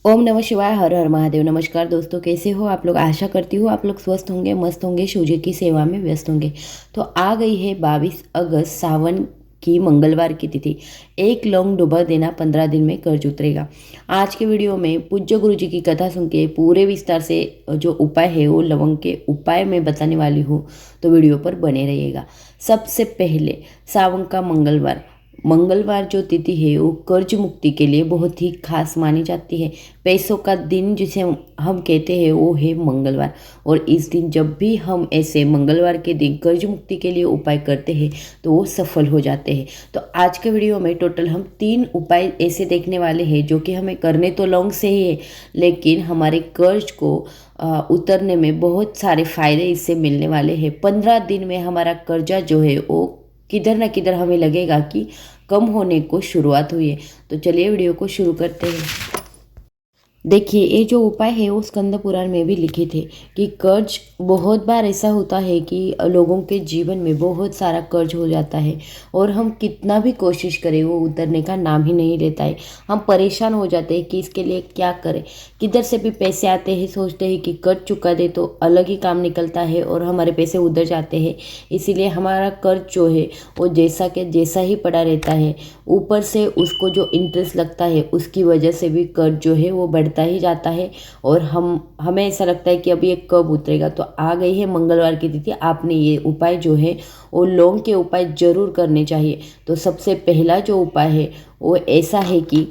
ओम नमः शिवाय। हर हर महादेव। नमस्कार दोस्तों, कैसे हो आप लोग। आशा करती हूँ आप लोग स्वस्थ होंगे, मस्त होंगे, शिव जी की सेवा में व्यस्त होंगे। तो आ गई है 22 अगस्त सावन की मंगलवार की तिथि। एक लौंग डुबा देना 15 दिन में कर्ज उतरेगा। आज के वीडियो में पूज्य गुरु जी की कथा सुन के पूरे विस्तार से जो उपाय है वो लवंग के उपाय में बताने वाली हूँ, तो वीडियो पर बने रहिएगा। सबसे पहले सावन का मंगलवार जो तिथि है वो कर्ज मुक्ति के लिए बहुत ही खास मानी जाती है। पैसों का दिन जिसे हम कहते हैं वो है मंगलवार। और इस दिन जब भी हम ऐसे मंगलवार के दिन कर्ज मुक्ति के लिए उपाय करते हैं तो वो सफल हो जाते हैं। तो आज के वीडियो में टोटल हम 3 उपाय ऐसे देखने वाले हैं जो कि हमें करने तो लौंग से ही है, लेकिन हमारे कर्ज को उतरने में बहुत सारे फायदे इससे मिलने वाले हैं। 15 दिन में हमारा कर्जा जो है वो किधर ना किधर हमें लगेगा कि कम होने को शुरुआत हुई है। तो चलिए वीडियो को शुरू करते हैं। देखिए, ये जो उपाय है वो स्कंद पुराण में भी लिखे थे कि कर्ज बहुत बार ऐसा होता है कि लोगों के जीवन में बहुत सारा कर्ज हो जाता है और हम कितना भी कोशिश करें वो उतरने का नाम ही नहीं लेता है। हम परेशान हो जाते हैं कि इसके लिए क्या करें। किधर से भी पैसे आते हैं, सोचते हैं कि कर्ज चुका दे तो अलग ही काम निकलता है और हमारे पैसे उधर जाते हैं। इसीलिए हमारा कर्ज जो है वो जैसा के जैसा ही पड़ा रहता है। ऊपर से उसको जो इंटरेस्ट लगता है उसकी वजह से भी कर्ज जो है वो बढ़ता ही जाता है और हमें ऐसा लगता है कि अब ये कब उतरेगा। तो आ गई है मंगलवार की तिथि, आपने ये उपाय जो है वो लौंग के उपाय जरूर करने चाहिए। तो सबसे पहला जो उपाय है वो ऐसा है कि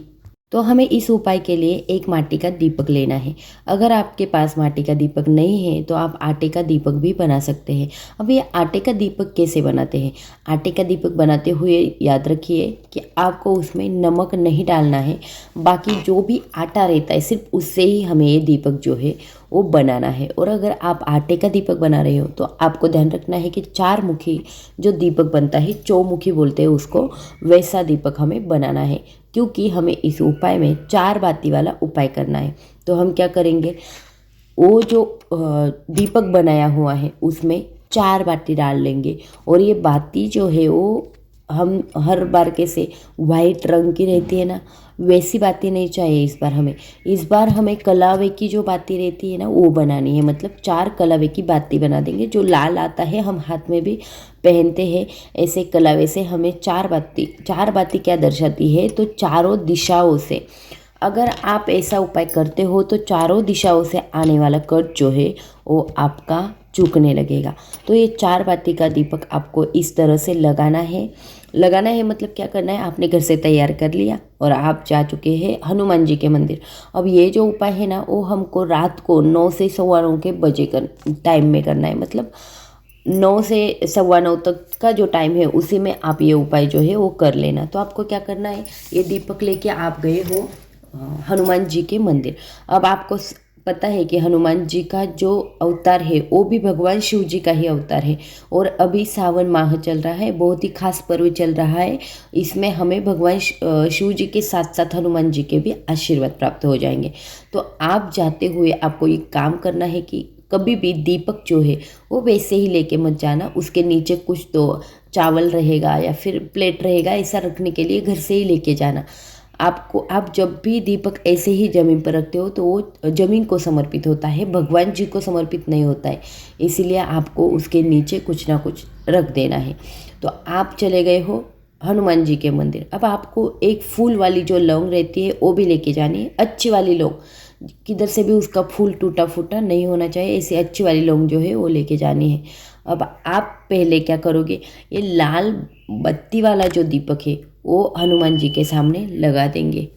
तो हमें इस उपाय के लिए एक माटी का दीपक लेना है। अगर आपके पास माटी का दीपक नहीं है तो आप आटे का दीपक भी बना सकते हैं। अब ये आटे का दीपक कैसे बनाते हैं। आटे का दीपक बनाते हुए याद रखिए कि आपको उसमें नमक नहीं डालना है। बाकी जो भी आटा रहता है सिर्फ उससे ही हमें ये दीपक जो है वो बनाना है। और अगर आप आटे का दीपक बना रहे हो तो आपको ध्यान रखना है कि 4 मुखी जो दीपक बनता है, चौमुखी बोलते हैं उसको, वैसा दीपक हमें बनाना है। क्योंकि हमें इस उपाय में 4 बाती वाला उपाय करना है। तो हम क्या करेंगे, वो जो दीपक बनाया हुआ है उसमें 4 बाती डाल लेंगे। और ये बाती जो है वो हम हर बार कैसे वाइट रंग की रहती है ना, वैसी बाती नहीं चाहिए इस बार हमें कलावे की जो बाती रहती है ना वो बनानी है। मतलब 4 कलावे की बाती बना देंगे। जो लाल आता है हम हाथ में भी पहनते हैं, ऐसे कलावे से हमें 4 बाती क्या दर्शाती है, तो चारों दिशाओं से अगर आप ऐसा उपाय करते हो तो चारों दिशाओं से आने वाला कर्ज जो है वो आपका चूकने लगेगा। तो ये 4 बाती का दीपक आपको इस तरह से लगाना है मतलब क्या करना है, आपने घर से तैयार कर लिया और आप जा चुके हैं हनुमान जी के मंदिर। अब ये जो उपाय है ना वो हमको रात को 9 से 9:15 के बजे टाइम में करना है। मतलब 9 से 9:15 तक का जो टाइम है उसी में आप ये उपाय जो है वो कर लेना। तो आपको क्या करना है, ये दीपक लेके आप गए हो हनुमान जी के मंदिर। अब आपको पता है कि हनुमान जी का जो अवतार है वो भी भगवान शिव जी का ही अवतार है। और अभी सावन माह चल रहा है, बहुत ही खास पर्व चल रहा है। इसमें हमें भगवान शिव जी के साथ साथ हनुमान जी के भी आशीर्वाद प्राप्त हो जाएंगे। तो आप जाते हुए आपको ये काम करना है कि कभी भी दीपक जो है वो वैसे ही लेके मत जाना। उसके नीचे कुछ तो चावल रहेगा या फिर प्लेट रहेगा, ऐसा रखने के लिए घर से ही लेके जाना। आप जब भी दीपक ऐसे ही ज़मीन पर रखते हो तो वो ज़मीन को समर्पित होता है, भगवान जी को समर्पित नहीं होता है। इसीलिए आपको उसके नीचे कुछ ना कुछ रख देना है। तो आप चले गए हो हनुमान जी के मंदिर। अब आपको एक फूल वाली जो लौंग रहती है वो भी लेके जानी है, अच्छी वाली लौंग। किधर से भी उसका फूल टूटा फूटा नहीं होना चाहिए, ऐसी अच्छी वाली लौंग जो है वो लेके जानी है। अब आप पहले क्या करोगे, ये लाल बत्ती वाला जो दीपक है वो हनुमान जी के सामने लगा देंगे।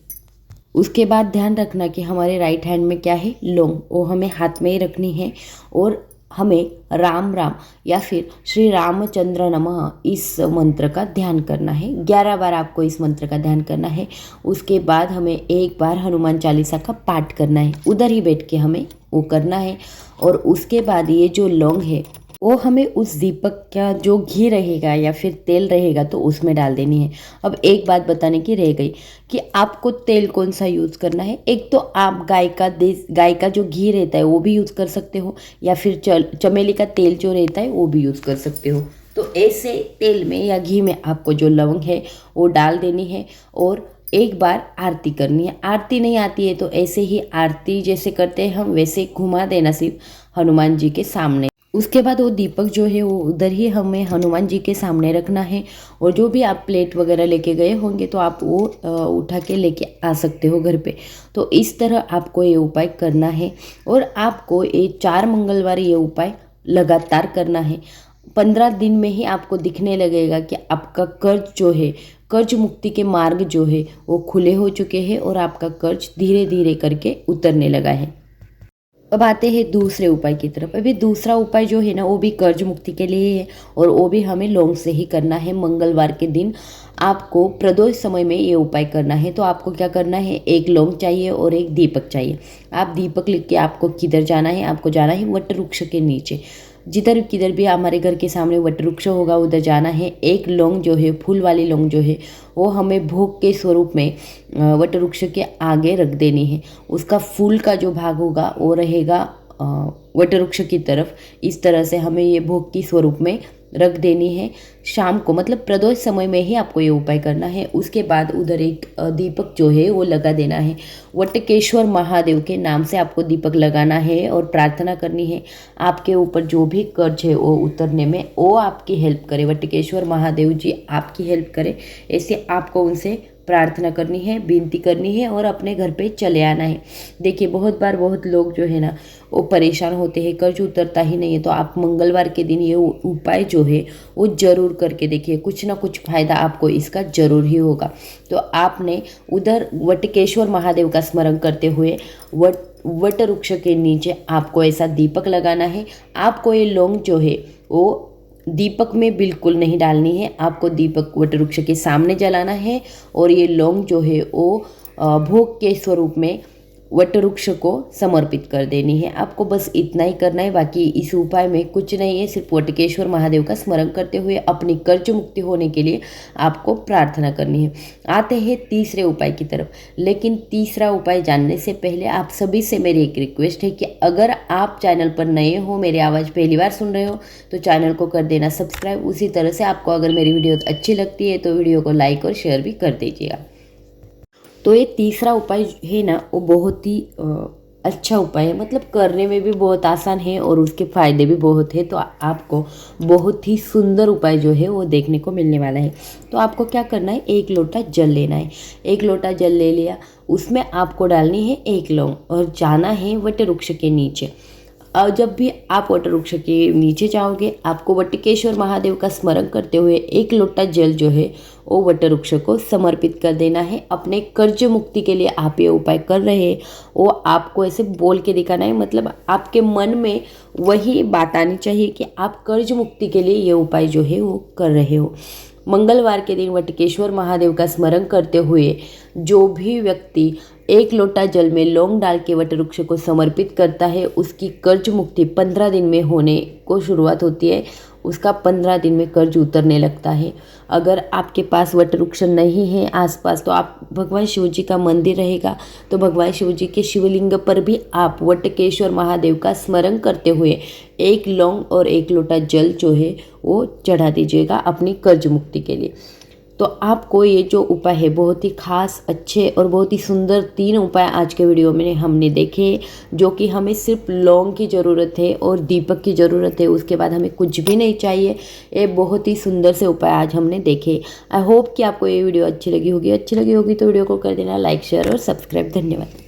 उसके बाद ध्यान रखना कि हमारे राइट हैंड में क्या है, लौंग, वो हमें हाथ में ही रखनी है। और हमें राम राम या फिर श्री रामचंद्र नमः इस मंत्र का ध्यान करना है। 11 बार आपको इस मंत्र का ध्यान करना है। उसके बाद हमें एक बार हनुमान चालीसा का पाठ करना है, उधर ही बैठ के हमें वो करना है। और उसके बाद ये जो लौंग है वो हमें उस दीपक का जो घी रहेगा या फिर तेल रहेगा तो उसमें डाल देनी है। अब एक बात बताने की रह गई कि आपको तेल कौन सा यूज़ करना है। एक तो आप गाय का जो घी रहता है वो भी यूज़ कर सकते हो, या फिर चमेली का तेल जो रहता है वो भी यूज़ कर सकते हो। तो ऐसे तेल में या घी में आपको जो लवंग है वो डाल देनी है और एक बार आरती करनी है। आरती नहीं आती है तो ऐसे ही आरती जैसे करते हैं हम वैसे घुमा देना सिर्फ हनुमान जी के सामने। उसके बाद वो दीपक जो है वो उधर ही हमें हनुमान जी के सामने रखना है। और जो भी आप प्लेट वगैरह लेके गए होंगे तो आप वो उठा के लेके आ सकते हो घर पे। तो इस तरह आपको ये उपाय करना है और आपको ये 4 मंगलवार ये उपाय लगातार करना है। 15 दिन में ही आपको दिखने लगेगा कि आपका कर्ज जो है, कर्ज मुक्ति के मार्ग जो है वो खुले हो चुके हैं और आपका कर्ज धीरे धीरे करके उतरने लगा है। अब आते हैं दूसरे उपाय की तरफ। अभी दूसरा उपाय जो है ना वो भी कर्ज मुक्ति के लिए है और वो भी हमें लौंग से ही करना है। मंगलवार के दिन आपको प्रदोष समय में ये उपाय करना है। तो आपको क्या करना है, एक लौंग चाहिए और एक दीपक चाहिए। आप दीपक लिख के आपको किधर जाना है, आपको जाना है वट वृक्ष के नीचे। जिधर किधर भी हमारे घर के सामने वट वृक्ष होगा उधर जाना है। एक लौंग जो है, फूल वाली लौंग जो है वो हमें भोग के स्वरूप में वट वृक्ष के आगे रख देनी है। उसका फूल का जो भाग होगा वो रहेगा वट वृक्ष की तरफ। इस तरह से हमें ये भोग के स्वरूप में रख देनी है। शाम को मतलब प्रदोष समय में ही आपको ये उपाय करना है। उसके बाद उधर एक दीपक जो है वो लगा देना है। वटकेश्वर महादेव के नाम से आपको दीपक लगाना है और प्रार्थना करनी है आपके ऊपर जो भी कर्ज है वो उतरने में वो आपकी हेल्प करे। वटकेश्वर महादेव जी आपकी हेल्प करे, ऐसे आपको उनसे प्रार्थना करनी है, विनती करनी है और अपने घर पे चले आना है। देखिए बहुत बार बहुत लोग जो है ना वो परेशान होते हैं, कर्ज उतरता ही नहीं है। तो आप मंगलवार के दिन ये उपाय जो है वो ज़रूर करके देखिए, कुछ ना कुछ फ़ायदा आपको इसका ज़रूर ही होगा। तो आपने उधर वटकेश्वर महादेव का स्मरण करते हुए वट वृक्ष के नीचे आपको ऐसा दीपक लगाना है। आपको ये लौंग जो है वो दीपक में बिल्कुल नहीं डालनी है। आपको दीपक वट वृक्ष के सामने जलाना है और ये लौंग जो है वो भोग के स्वरूप में वट वृक्ष को समर्पित कर देनी है। आपको बस इतना ही करना है। बाकी इस उपाय में कुछ नहीं है, सिर्फ वटकेश्वर महादेव का स्मरण करते हुए अपनी कर्ज मुक्ति होने के लिए आपको प्रार्थना करनी है। आते हैं तीसरे उपाय की तरफ। लेकिन तीसरा उपाय जानने से पहले आप सभी से मेरी एक रिक्वेस्ट है कि अगर आप चैनल पर नए हो, मेरी आवाज़ पहली बार सुन रहे हो तो चैनल को कर देना सब्सक्राइब। उसी तरह से आपको अगर मेरी वीडियो अच्छी लगती है तो वीडियो को लाइक और शेयर भी कर दीजिएगा। तो ये तीसरा उपाय है ना वो बहुत ही अच्छा उपाय है, मतलब करने में भी बहुत आसान है और उसके फ़ायदे भी बहुत है। तो आपको बहुत ही सुंदर उपाय जो है वो देखने को मिलने वाला है। तो आपको क्या करना है, एक लोटा जल लेना है। एक लोटा जल ले लिया, उसमें आपको डालनी है एक लौंग और जाना है वट वृक्ष के नीचे। और जब भी आप वट वृक्ष के नीचे जाओगे आपको वटकेश्वर महादेव का स्मरण करते हुए एक लोटा जल जो है वो वट वृक्ष को समर्पित कर देना है। अपने कर्ज मुक्ति के लिए आप ये उपाय कर रहे हैं वो आपको ऐसे बोल के दिखाना है, मतलब आपके मन में वही बात आनी चाहिए कि आप कर्ज मुक्ति के लिए ये उपाय जो है वो कर रहे हो। मंगलवार के दिन वटकेश्वर महादेव का स्मरण करते हुए जो भी व्यक्ति एक लोटा जल में लौंग डाल के वट वृक्ष को समर्पित करता है उसकी कर्ज मुक्ति 15 दिन में होने को शुरुआत होती है। उसका 15 दिन में कर्ज उतरने लगता है। अगर आपके पास वट वृक्ष नहीं है आसपास तो आप भगवान शिव जी का मंदिर रहेगा तो भगवान शिव जी के शिवलिंग पर भी आप वटकेश्वर महादेव का स्मरण करते हुए एक लौंग और एक लोटा जल जो है वो चढ़ा दीजिएगा अपनी कर्ज मुक्ति के लिए। तो आपको ये जो उपाय है बहुत ही खास, अच्छे और बहुत ही सुंदर 3 उपाय आज के वीडियो में हमने देखे, जो कि हमें सिर्फ लौंग की ज़रूरत है और दीपक की ज़रूरत है। उसके बाद हमें कुछ भी नहीं चाहिए। ये बहुत ही सुंदर से उपाय आज हमने देखे। आई होप कि आपको ये वीडियो अच्छी लगी होगी। अच्छी लगी होगी तो वीडियो को कर देना लाइक, शेयर और सब्सक्राइब। धन्यवाद।